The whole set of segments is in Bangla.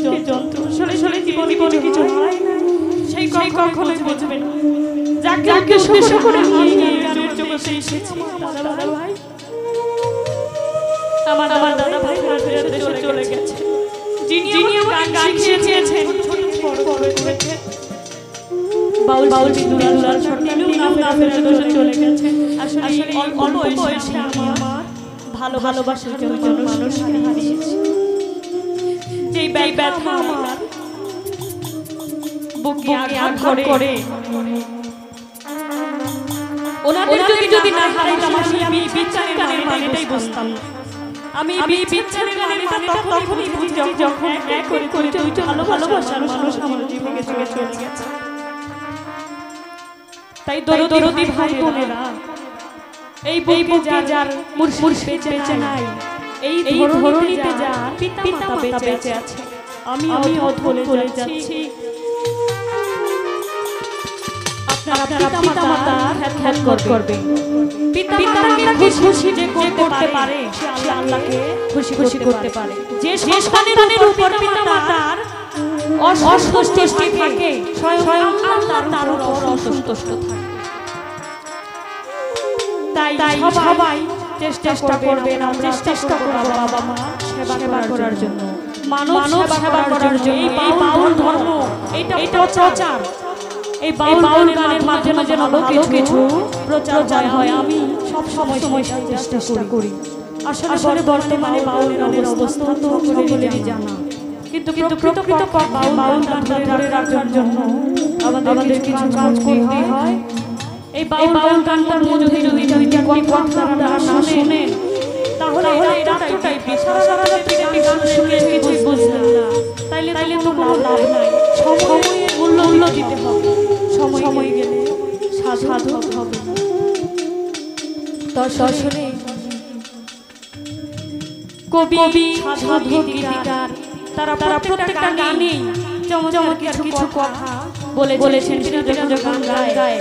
যন্ত্র জীবনে কিছু হয় না, সেই কখনোই বুঝবে না। যাকে উদ্দেশ্য করে আমি গানের জগতে এসেছি, দাদা ভাই, আমার দাদা ভাই চলে গেছে, যিনি আমার গান শিখিয়েছেন, বড় করেছে। বাউল দুলাল সরকার চলে গেছে। আসলে অল্প বয়সে আমার ভালোবাসার জন্য মানুষ হারিয়েছি। যেই ব্যথা আমার বুকে আঘাত করে, ওনাদের যদি না হারাইতাম, আমি বিচ্ছেদের মানেটাই বুঝতাম। আমি বিচ্ছেদের মানেটা তখনই বুঝি যখন এক করে দুইটা ভালোবাসার মানুষ আমার জীবনে চলে গেছে। তাই দরদি ভাই বোনেরা, এই বুকে যার মুর্শিদ বেঁচে নাই, এই ধরনীতে যার পিতা-মাতা বেঁচে আছে, আমি অধলে যাচ্ছি। আপনারা পিতা-মাতার খ্যাত করবেন। পিতা-মাতাকে খুশি যে করতে পারে, সে আল্লাহকে খুশি করতে পারে। যে সন্তানের উপর পিতা-মাতার অসন্তুষ্টি থাকে, স্বয়ং আল্লাহ তার উপর অসন্তুষ্ট থাকে। তাই সবাই চেষ্টা করবেন, আমরা চেষ্টা করব বাবা মা সেবা করার জন্য, মানব সেবা করার জন্য। এই বাউল ধর্ম, এটা প্রচার, এই বাউল গানের মাধ্যমে যেন ভালো কিছু প্রচার হয়, আমি সব সময় চেষ্টা করি। আসলে বর্তমানে বাউল গানের অবস্থা তো সকলেরই জানা, কিন্তু প্রকৃত বাউল গান ধরে রাখার জন্য আমাদের কিছু কাজ করতে হয়। এই বাউল গানটার মধ্যে যদি কথা আপনারা না শুনেন, তাহলে রাতটাই সারা রাত গান শুনে কিছু বুঝলেন না, তাইলে তো লাভ নাই। সময়ের মূল্য দিতে হবে, সময় গেলে সাধু হবে। দর্শনে কবি সাধু গীতিকার তারা প্রত্যেকটা গানেই চমৎকার কিছু কথা বলেছেন। গান গায়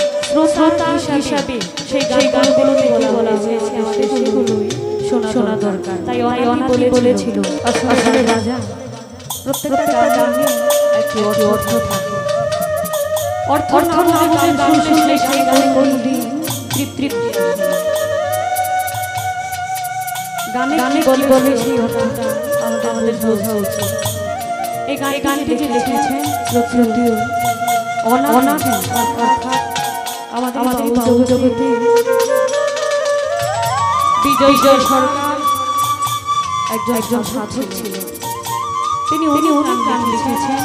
শ্রোতা হিসাবে সেই গানগুলোতে বলা হয়েছে, আমাদের সেগুলোই শোনা দরকার। তাই অনেকে বলেছিল আসলে রাজা, প্রত্যেকটা গানে একটি অর্থ থাকে। অর্থ না হলে গান শুনলে সেই গানে কোনদিন তৃপ্তি গানে বলে সেই অর্থটা আমাদের বোঝা উচিত। এই গানটি যে লিখেছেন শ্রদ্ধেয় অনাথ, অর্থাৎ আমাদের জগতে বিজয় সরকার একজন সাধক ছিলেন। তিনি অনেক গান লিখেছেন।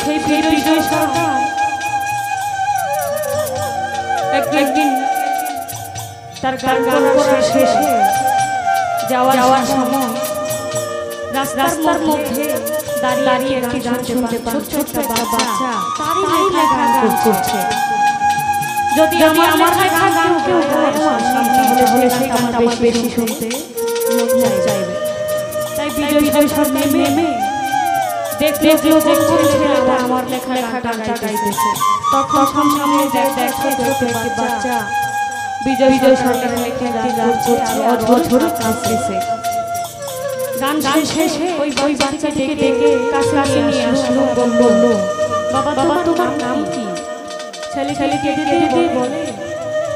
সেই বিজয় সরকার একদিন তার গান করার শেষে যাওয়ার সময় রাস্তার মধ্যে দাঁড়িয়ে একটি গান শুনতে পান। ছোট্ট একটা বাচ্চা তারই লেখা গান করছে। যদি আমার লেখা গান কেউ গায় তাহলে সেই গানটা আমার বেশি শুনতে মন চাইবে। তাই বিজয় সরকার নেমে দেখলো যে ছেলেটা আমার লেখা গানটা গাইতেছে। তখন সামনে দেখে ছোট্ট বাচ্চা বিজয় সরকারের লেখা গান করছে, অঝরে কাঁদতেছে। গান শেষে ওই বাচ্চাটিকে ডেকে কাছে নিয়ে আসলো, বলল, বাবা তোমার নাম কি? ছেলে কেঁদে বলে,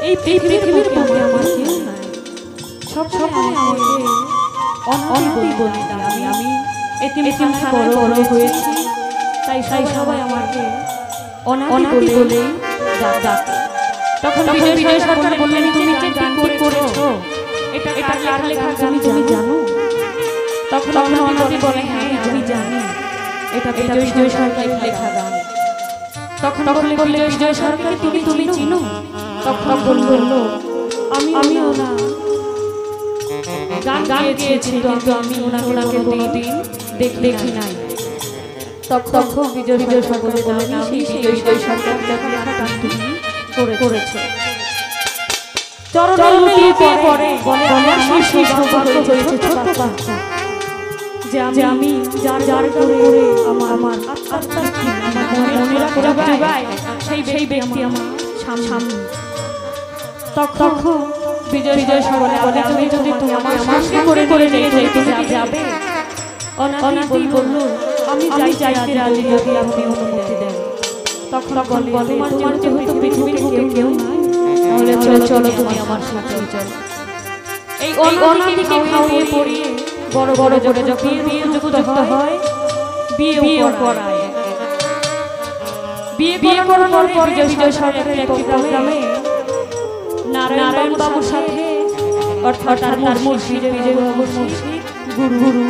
এই পৃথিবীর বুকে আমার কেউ নাই, সব সময় আমাকে অনাথই বলে ডাকে। আমি এতিমখানায় বড় হয়েছি, তাই সবাই আমাকে অনাথই বলেই ডাকে। তখন বিজয় সরকার বললেন, তুমি যে গান করেছো এটা কার লেখা গান তুমি জানো? তখন অনাথি বলে, হ্যাঁ আমি জানি, এটা বিজয় সরকারের লেখা গান। তখন বললে, বিজয় সরকার তুমি চিনো? তখন বলল, আমিও না গান গেয়েছি, কিন্তু আমি ওনাকে কোনোদিন দেখি নাই। তখন বিজয় সরকার বললেন, আমি সেই বিজয় সরকার লেখা গান তুমি করেছে। চরণ লুটিয়ে পড়ে বলে, আমার সেই সৌভাগ্য হয়েছে ছোট্ট বাচ্চা যে আমি যার করে আমার আত্মার কি আমার মনের জোগায় সেই ব্যক্তি আমার সামনে। তখন বিজয় সরকার বলে, আমি যদি তুমি আমার সঙ্গে করে নিয়ে যাই, তুমি যাবে? অনাদি বলল আমি যাইতে রাজি যদি আপনি অনুমতি দেন। তখন বলে তোমার যেহেতু পৃথিবীতে কেউ নাই, তাহলে চলো তুমি আমার সাথে চলো। এই অনাদিকে খাওয়িয়ে পড়িয়ে বড় বড় জোরে যখন বিয়ে যুক্ত হয়, বিয়ে করায়। বিয়ে করানোর পর বিজয় সরকারের একটি প্রোগ্রামে নারায়ণ বাবুর সাথে অর্থাৎ তার মুর্শিদ বিজয় বাবুর মুর্শিদ গুরু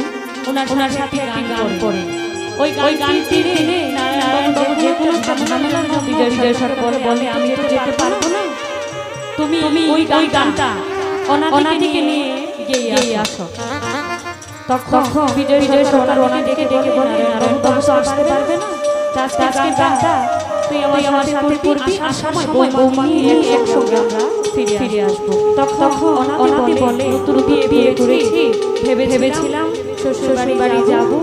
ওনার সাথে গান করে। ওই গানটি নিয়ে নারায়ণ বাবু যে কোনো ঝামেলার মধ্যে বিজয় সরকার বলে আমি তো যেতে পারবো না, তুমি ওই গানটা অনাদিকে নিয়ে গিয়ে আসো। তখন বিজয় সরকার অনাদিকে ডেকে বলে নারায়ণ বাবু তো আসতে পারবে না, আজকে গানটা তুই আমার সাথে করবি, আসার সময় বৌমা নিয়ে একসঙ্গে আমরা ফিরে আসবো। তখন অনাদি বলে নতুন বিয়ে করেছি, ভেবেছিলাম শ্বশুর বাড়ি যাবো,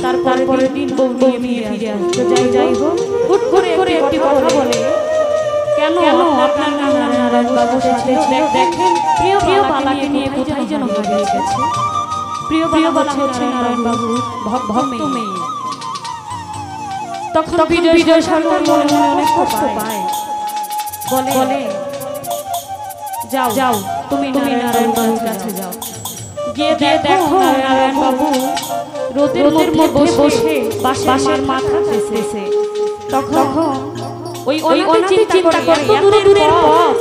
তারপরের দিন বউ নিয়ে ফিরে আসবো। যাই হোক হুট করে একটি কথা বলে, কেন আপনার নারায়ণ বাবুর সাথে দেখেন প্রিয় বালাকে নিয়ে কোথায় যেন হারিয়ে গেছে। প্রিয় বালা হচ্ছে নারায়ণ বাবু ভক্ত মেয়ে। তখন বিজয় সরকার মনে অনেক কষ্ট পায়, বলে যাও তুমি নারায়ণ বাবুর কাছে যাও, গিয়ে দেখো নারায়ণ বাবু রোদের মধ্যে বসে বাঁশের মাথা পেছেছে। তখন ওই অনাদি চিন্তা করে এত দূরের পথ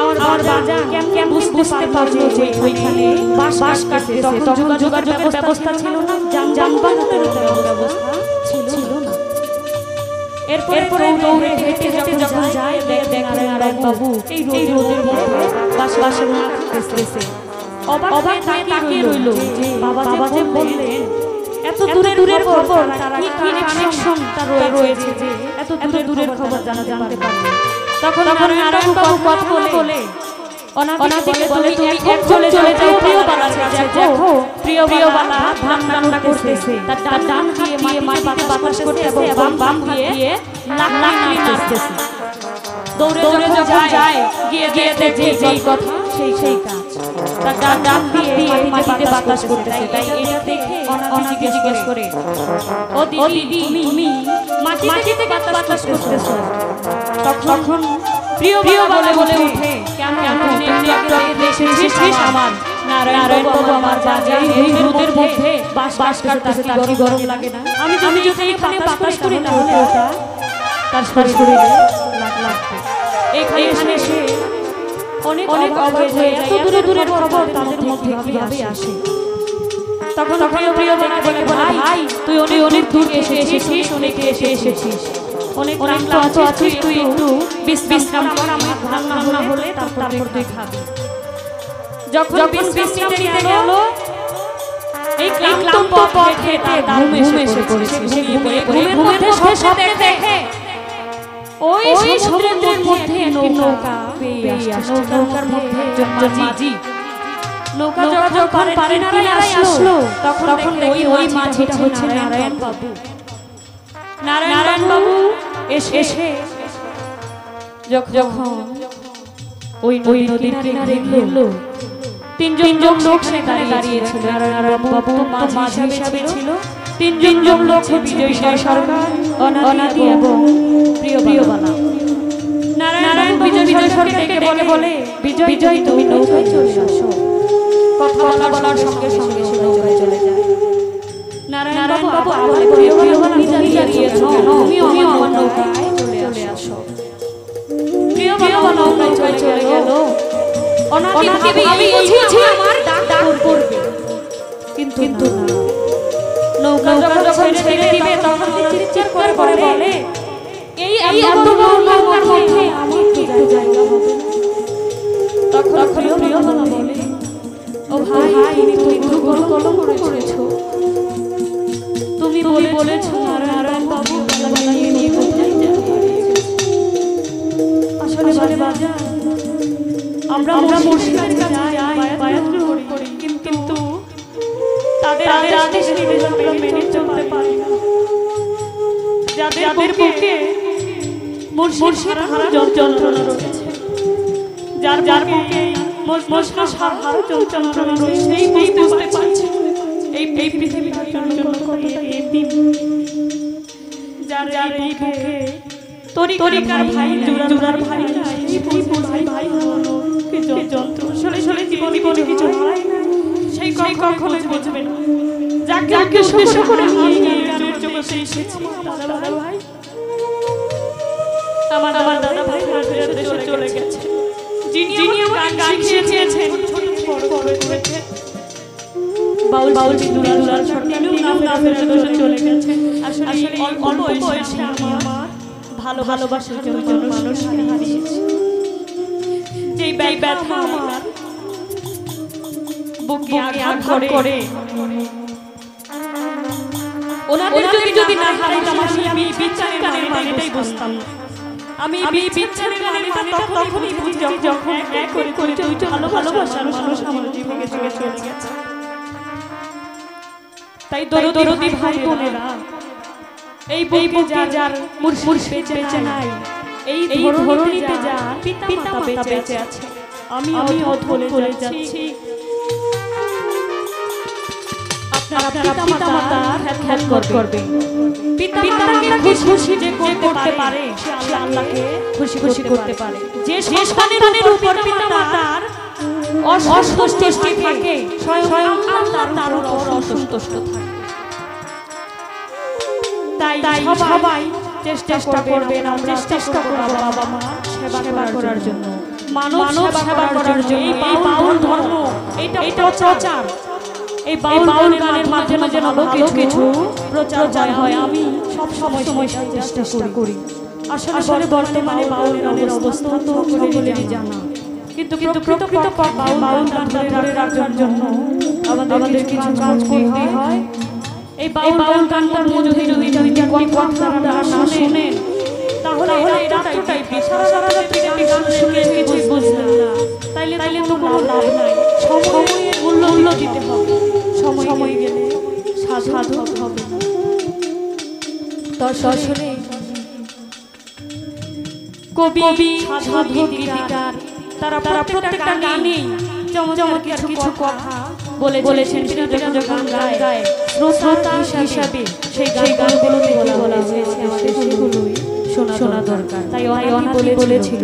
আমার বাজা কেমন বুঝতে পারলো যে ওইখানে বাঁশ কাটতেছে। তখন যোগাযোগের ব্যবস্থা ছিল না, যানবাহনের ব্যবস্থা ছিল না। এরপরে দৌড়ে হেঁটে যখন যায় দেখে নারায়ণ বাবু এই রোদের মধ্যে বাঁশের মাথা পেছেছে। অবাক তাকিয়ে রইল যে বাবা যে বললেন এত দূরের খবর, তারা কি কানেকশন তার রয়েছে যে এত দূরের খবর জানতে পারবে। তখন নারায়ণ বাবু কথা বলে অনাদিকে বলে তুমি এক চলে যাও প্রিয় বালার কাছে, দেখো প্রিয় বালা ধান রান্না করতেছে, তার ডান দিয়ে মাটিতে বাতাস করতেছে এবং বাম দিয়ে লাকড়ি নাড়তেছে। দৌড়ে যখন যায় গিয়ে দেখে যেই কথা সেই কাজ, তার ডান দিয়ে মাটিতে বাতাস করতেছে। তাই এটা দেখে অনাদিকে জিজ্ঞেস করে, ও দিদি তুমি মাটিতে বাতাস করতেছো? তখন প্রিয় বলে উঠে, কেন এসেছিস আমার নারায়ণ বাবু আমার বাজার এই রোদের মধ্যে বাঁশ কাটতেছে, তার কি গরম লাগে না? আমি যদি এখানে বাতাস করি তাহলে ওটা তার শরীরে লাগবে। এখানে সে অনেক অবাক হয়ে যায়, এত দূরের খবর তাদের মধ্যে কিভাবে আসে। তখন প্রিয় বলে ভাই তুই অনেক দূর এসেছিস, অনেক ক্লান্ত আছিস, তুই একটু বিশ্রাম কর, আমার ভালো না হলে তারপর তুই খাবি। যখন বিশ্রাম নিতে গেল এই ক্লান্ত পথ হেঁটে ঘুম এসে পড়েছে। ঘুমের মধ্যে স্বপ্নে দেখে ওই সমুদ্রের মধ্যে নৌকা পেয়ে আসছে। নৌকার মধ্যে মাঝি নৌকা যখন পারে আসলো তখন ওই মাঝিটা হচ্ছে নারায়ণ বাবু। নারায়ণ বাবু এসে যখন ওই নদীর কিনারে দেখলো তিনজন লোক সেখানে দাঁড়িয়েছিল। নারায়ণ বাবু মাঝি হিসাবে ছিল। তিনজন লোক বিজয় সরকার, অনাদি এবং প্রিয় বালা। নারায়ণ বিজয় সরকারকে বলে বিজয় তুমি নৌকায় চলে আসো। কথা বলার সঙ্গে সঙ্গে নৌকায় চলে যায়। নারায়ণ বাবু আবার প্রিয় বালা দাঁড়িয়েছো কেন? তুমিও আমার নৌকায় চলে আসো। প্রিয় বালা নৌকায় চলে গেল। অনাদিকে ভাবি আমার ডাক পড়বে, কিন্তু না। নৌকা যখন ছেড়ে দিবে তখন চিৎকার করে বলে এই এত বড় নৌকার মধ্যে আমার একটু জায়গা হবে না। তখন প্রিয় বালা বলে ও ভাই তুমি তো বড় কলম করেছো। তুমি বলেছো নারায়ণ বাবু বালা নিয়ে কোথায় যাবে। আসলে বাজা আমরা মুর্শিদের কাছে যাই, বায়াত করি, কিন্তু তাদের আদেশ আমরা মেনে চলতে পারি না। যাদের বুকে মুর্শিদ হারা যন্ত্রণা রয়েছে, যার বুকে মুর্শিদ হারা যন্ত্রণা রয়েছে, সেই বুঝতে পারছে এই পৃথিবীর জন্য যার এই মুখে তরিকার ভাই জুরার ভাই ভাই ভাই হলো কি যন্ত্র শোলে শোলে জীবনে কিছু হয় না সেই কখনো বুঝবে না যাকে উদ্দেশ্য করে আমি জগতে এসেছি দাদা ভাই আমার দাদা ভাই চলে গেছে যিনি আমার গান শিখিয়েছেন ছোট বড় করেছে বাউল দুলার সরকারও না চলে গেছে আসলে অল্প বয়সে আমার ভালোবাসার জন্য মানুষকে হারিয়েছি যেই ব্যথা আমার বুকে আঘাত করে ওনাদের যদি না হারাইতাম আমি বিচারের মানেটাই বুঝতাম না আমি বিচারের মানেটা তখনই বুঝি যখন এক করে দুইজন ভালোবাসার মানুষ আমার জীবনে চলে গেছে তাই দরদি ভাই বোনেরা এই বুকে যার মুর্শিদ বেঁচে নাই এই ধরনীতে যার পিতা মাতা বেঁচে আছে আমি অধল বলে যাচ্ছি আপনারা পিতা মাতার খেয়াল করবেন পিতা মাতাকে খুশি যে করতে পারে সে আল্লাহকে খুশি করতে পারে যে সন্তানের উপর পিতা মাতার অসন্তুষ্টি থাকে স্বয়ং আল্লাহ তার উপর অসন্তুষ্ট থাকে তাই সবাই চেষ্টা করবেন আমরা চেষ্টা করব বাবা মা সেবা করার জন্য মানব সেবা করার জন্য এই বাউল ধর্ম এটা প্রচার এই বাউল গানের মাধ্যমে যেন ভালো কিছু প্রচার হয় আমি সব সময় চেষ্টা করি আসলে বর্তমানে বাউল গানের অবস্থা তো সকলেরই জানা কিন্তু প্রকৃত বাউল গান ধরে রাখার জন্য আমাদের কিছু কাজ করতে হয় এই বাউল গানটার মধ্যে যদি কথা না শুনেন তাহলে এটাই সারা রাত গান শুনে কিছু বুঝলেন না তাইলে তো কোনো লাভ নাই সময়ের মূল্য দিতে হবে সময় গেলে সাধক হবে তো আসলে কবি সাধক গীতিকার তারা প্রত্যেকটা গানেই চমৎকার কিছু কথা বলেছেন গান গায় শ্রোতা হিসাবে সেই গানগুলোতে বলা হয়েছে আমাদের সেগুলোই শোনা দরকার তাই অনেকে বলেছিল